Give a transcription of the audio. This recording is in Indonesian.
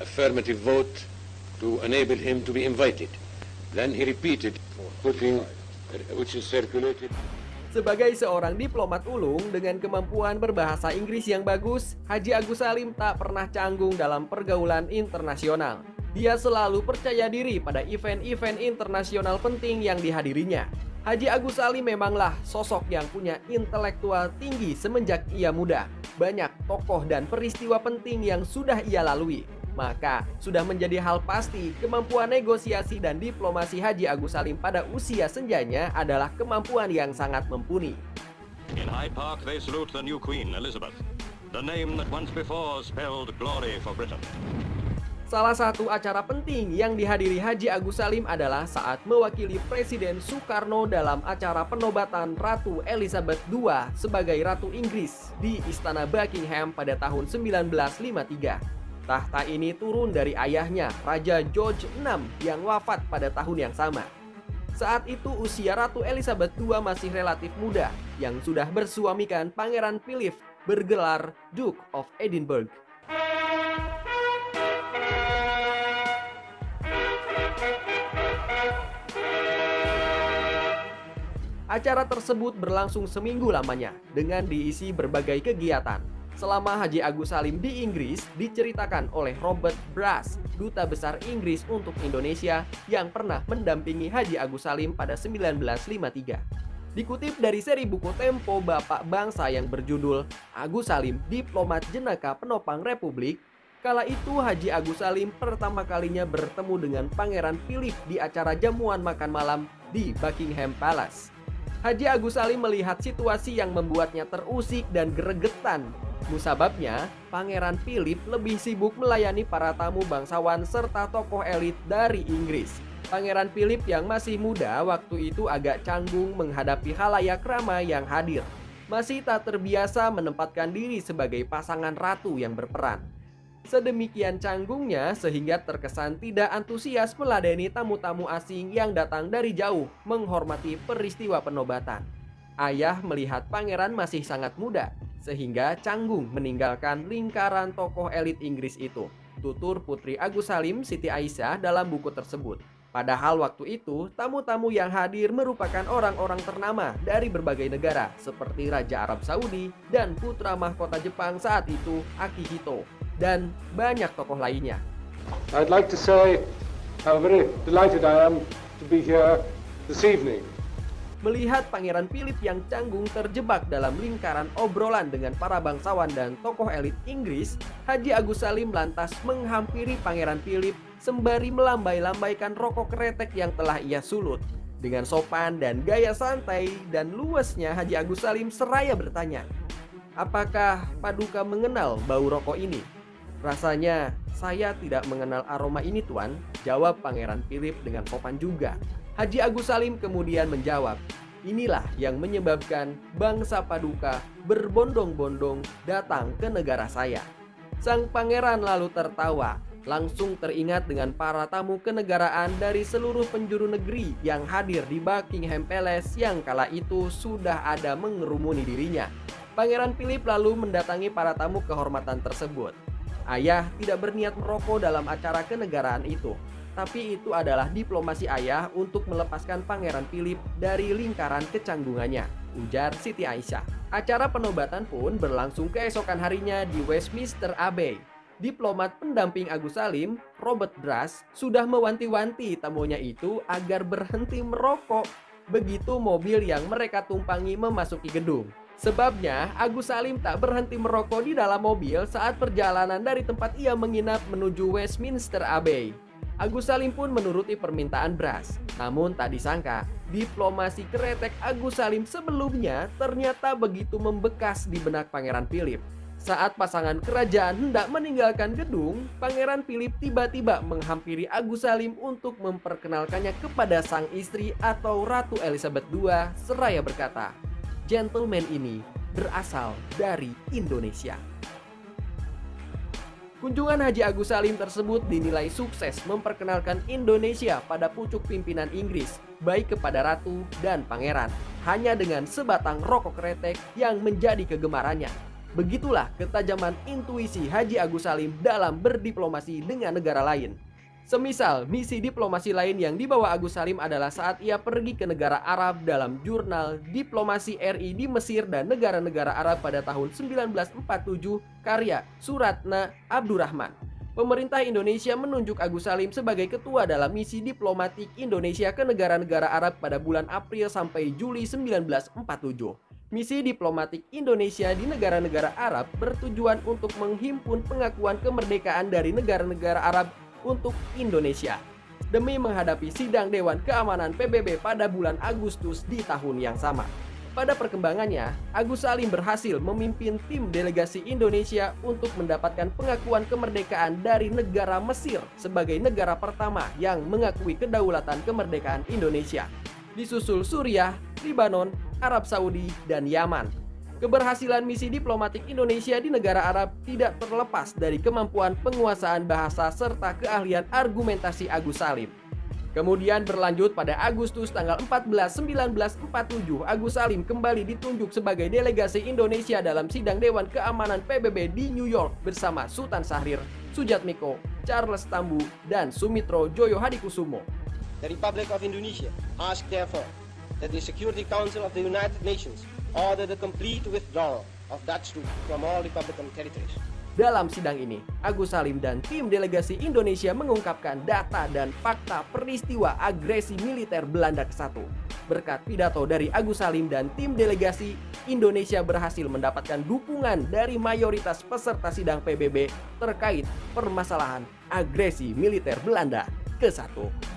affirmative vote to enable him to be invited. Then he repeated, which is circulated. Sebagai seorang diplomat ulung dengan kemampuan berbahasa Inggris yang bagus, Haji Agus Salim tak pernah canggung dalam pergaulan internasional. Dia selalu percaya diri pada event-event internasional penting yang dihadirinya. Haji Agus Salim memanglah sosok yang punya intelektual tinggi semenjak ia muda. Banyak tokoh dan peristiwa penting yang sudah ia lalui. Maka sudah menjadi hal pasti kemampuan negosiasi dan diplomasi Haji Agus Salim pada usia senjanya adalah kemampuan yang sangat mumpuni. In Hyde Park they salute the new Queen Elizabeth, the name that once before spelled glory for Britain. Salah satu acara penting yang dihadiri Haji Agus Salim adalah saat mewakili Presiden Soekarno dalam acara penobatan Ratu Elizabeth II sebagai Ratu Inggris di Istana Buckingham pada tahun 1953. Tahta ini turun dari ayahnya, Raja George VI yang wafat pada tahun yang sama. Saat itu usia Ratu Elizabeth II masih relatif muda, yang sudah bersuamikan Pangeran Philip bergelar Duke of Edinburgh. Acara tersebut berlangsung seminggu lamanya dengan diisi berbagai kegiatan. Selama Haji Agus Salim di Inggris diceritakan oleh Robert Bruce, duta besar Inggris untuk Indonesia yang pernah mendampingi Haji Agus Salim pada 1953. Dikutip dari seri buku Tempo Bapak Bangsa yang berjudul Agus Salim, Diplomat Jenaka Penopang Republik, kala itu Haji Agus Salim pertama kalinya bertemu dengan Pangeran Philip di acara jamuan makan malam di Buckingham Palace. Haji Agus Salim melihat situasi yang membuatnya terusik dan gregetan. Musababnya, Pangeran Philip lebih sibuk melayani para tamu bangsawan serta tokoh elit dari Inggris. Pangeran Philip yang masih muda waktu itu agak canggung menghadapi khalayak ramai yang hadir. Masih tak terbiasa menempatkan diri sebagai pasangan ratu yang berperan. Sedemikian canggungnya sehingga terkesan tidak antusias meladeni tamu-tamu asing yang datang dari jauh menghormati peristiwa penobatan. Ayah melihat pangeran masih sangat muda, sehingga canggung meninggalkan lingkaran tokoh elit Inggris itu. Tutur Putri Agus Salim, Siti Aisyah dalam buku tersebut. Padahal waktu itu, tamu-tamu yang hadir merupakan orang-orang ternama dari berbagai negara, seperti Raja Arab Saudi dan putra mahkota Jepang saat itu, Akihito, dan banyak tokoh lainnya. I'd like to say how very delighted I am to be here this evening. Melihat Pangeran Philip yang canggung terjebak dalam lingkaran obrolan dengan para bangsawan dan tokoh elit Inggris, Haji Agus Salim lantas menghampiri Pangeran Philip sembari melambai-lambaikan rokok kretek yang telah ia sulut. Dengan sopan dan gaya santai dan luasnya, Haji Agus Salim seraya bertanya, "Apakah Paduka mengenal bau rokok ini?" "Rasanya saya tidak mengenal aroma ini, Tuan," jawab Pangeran Philip dengan sopan juga. Haji Agus Salim kemudian menjawab, "Inilah yang menyebabkan bangsa Paduka berbondong-bondong datang ke negara saya." Sang pangeran lalu tertawa, langsung teringat dengan para tamu kenegaraan dari seluruh penjuru negeri yang hadir di Buckingham Palace yang kala itu sudah ada mengerumuni dirinya. Pangeran Philip lalu mendatangi para tamu kehormatan tersebut. Ayah tidak berniat merokok dalam acara kenegaraan itu. Tapi itu adalah diplomasi ayah untuk melepaskan Pangeran Philip dari lingkaran kecanggungannya, ujar Siti Aisyah. Acara penobatan pun berlangsung keesokan harinya di Westminster Abbey. Diplomat pendamping Agus Salim, Robert Bruce, sudah mewanti-wanti tamunya itu agar berhenti merokok begitu mobil yang mereka tumpangi memasuki gedung. Sebabnya, Agus Salim tak berhenti merokok di dalam mobil saat perjalanan dari tempat ia menginap menuju Westminster Abbey. Agus Salim pun menuruti permintaan Bruce. Namun tak disangka, diplomasi kretek Agus Salim sebelumnya ternyata begitu membekas di benak Pangeran Philip. Saat pasangan kerajaan hendak meninggalkan gedung, Pangeran Philip tiba-tiba menghampiri Agus Salim untuk memperkenalkannya kepada sang istri atau Ratu Elizabeth II seraya berkata, "Gentleman ini berasal dari Indonesia." Kunjungan Haji Agus Salim tersebut dinilai sukses memperkenalkan Indonesia pada pucuk pimpinan Inggris, baik kepada ratu dan pangeran, hanya dengan sebatang rokok kretek yang menjadi kegemarannya. Begitulah ketajaman intuisi Haji Agus Salim dalam berdiplomasi dengan negara lain. Semisal misi diplomasi lain yang dibawa Agus Salim adalah saat ia pergi ke negara Arab dalam jurnal Diplomasi RI di Mesir dan negara-negara Arab pada tahun 1947 karya Suratna Abdurrahman. Pemerintah Indonesia menunjuk Agus Salim sebagai ketua dalam misi diplomatik Indonesia ke negara-negara Arab pada bulan April sampai Juli 1947. Misi diplomatik Indonesia di negara-negara Arab bertujuan untuk menghimpun pengakuan kemerdekaan dari negara-negara Arab untuk Indonesia demi menghadapi sidang Dewan Keamanan PBB pada bulan Agustus di tahun yang sama. Pada perkembangannya, Agus Salim berhasil memimpin tim delegasi Indonesia untuk mendapatkan pengakuan kemerdekaan dari negara Mesir sebagai negara pertama yang mengakui kedaulatan kemerdekaan Indonesia. Disusul Suriah, Lebanon, Arab Saudi, dan Yaman. Keberhasilan misi diplomatik Indonesia di negara Arab tidak terlepas dari kemampuan penguasaan bahasa serta keahlian argumentasi Agus Salim. Kemudian berlanjut pada Agustus tanggal 14 1947, Agus Salim kembali ditunjuk sebagai delegasi Indonesia dalam sidang Dewan Keamanan PBB di New York bersama Sultan Syahrir, Sujatmiko, Charles Tambu, dan Sumitro Joyo Hadikusumo. The Republic of Indonesia asks therefore that the Security Council of the United Nations order the complete withdrawal of Dutch troops from all Republican territories. Dalam sidang ini, Agus Salim dan tim delegasi Indonesia mengungkapkan data dan fakta peristiwa agresi militer Belanda ke-1. Berkat pidato dari Agus Salim dan tim delegasi, Indonesia berhasil mendapatkan dukungan dari mayoritas peserta sidang PBB terkait permasalahan agresi militer Belanda ke-1.